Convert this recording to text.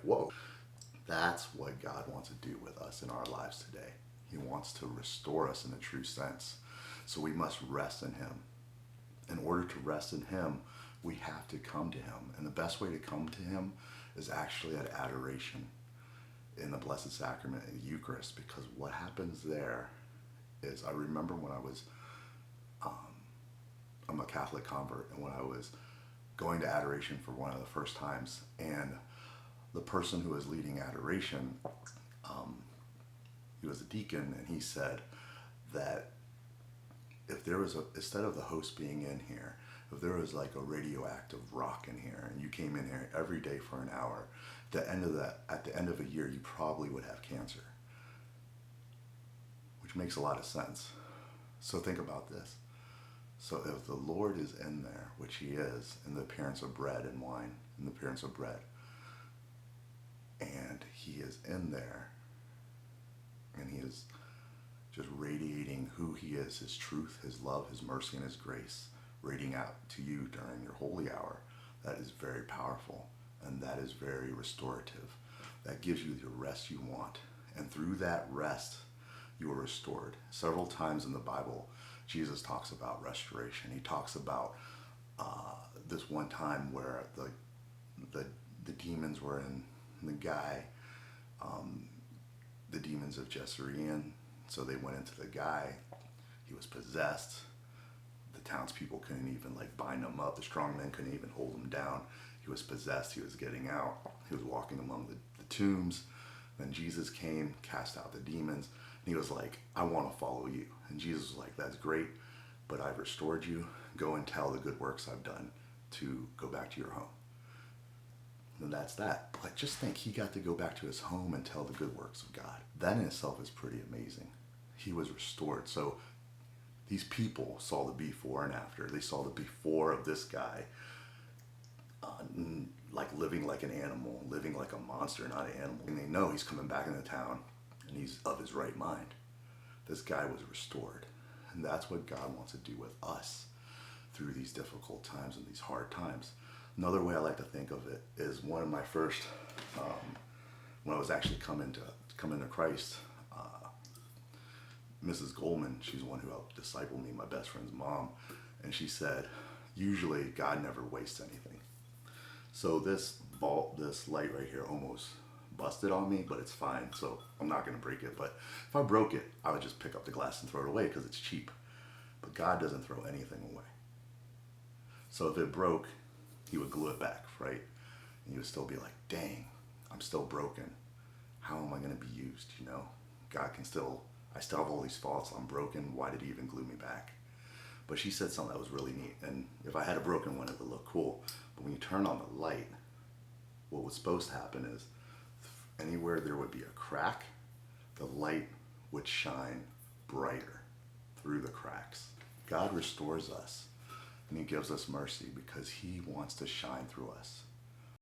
whoa. That's what God wants to do with us in our lives today. He wants to restore us in a true sense. So we must rest in him. In order to rest in him, we have to come to him. And the best way to come to him is actually at adoration in the Blessed Sacrament in the Eucharist, because what happens there is, I remember when I'm a Catholic convert, and when I was going to adoration for one of the first times, and the person who was leading adoration, he was a deacon, and he said that if there was instead of the host being in here, if there was like a radioactive rock in here, and you came in here every day for an hour, at the end of a year, you probably would have cancer. Which makes a lot of sense. So think about this. So if the Lord is in there, which he is, in the appearance of bread and wine, in the appearance of bread, and he is in there, and he is just radiating who he is, his truth, his love, his mercy, and his grace, radiating out to you during your holy hour, that is very powerful, and that is very restorative. That gives you the rest you want. And through that rest, you are restored. Several times in the Bible, Jesus talks about restoration. He talks about this one time where the demons were in the guy, the demons of Jezreel. So they went into the guy. He was possessed. The townspeople couldn't even bind him up. The strong men couldn't even hold him down. He was possessed. He was getting out. He was walking among the tombs. Then Jesus came, cast out the demons. And he was like, I want to follow you. And Jesus was like, that's great, but I've restored you. Go and tell the good works I've done to go back to your home. And that's that. But just think, he got to go back to his home and tell the good works of God. That in itself is pretty amazing. He was restored. So these people saw the before and after. They saw the before of this guy living like an animal, living like a monster, not an animal. And they know he's coming back into town and he's of his right mind. This guy was restored. And that's what God wants to do with us through these difficult times and these hard times. Another way I like to think of it is one of my first, when I was actually coming to Christ, Mrs. Goldman, she's the one who helped disciple me, my best friend's mom, and she said, usually God never wastes anything. So this light right here almost busted on me, but it's fine, so I'm not going to break it. But if I broke it, I would just pick up the glass and throw it away because it's cheap. But God doesn't throw anything away. So if it broke, he would glue it back, right? And you would still be like, dang, I'm still broken. How am I going to be used, God can still, I still have all these faults, I'm broken, why did he even glue me back? But she said something that was really neat, and if I had a broken one, it would look cool. But when you turn on the light, what was supposed to happen is, anywhere there would be a crack, the light would shine brighter through the cracks. God restores us, and he gives us mercy because he wants to shine through us.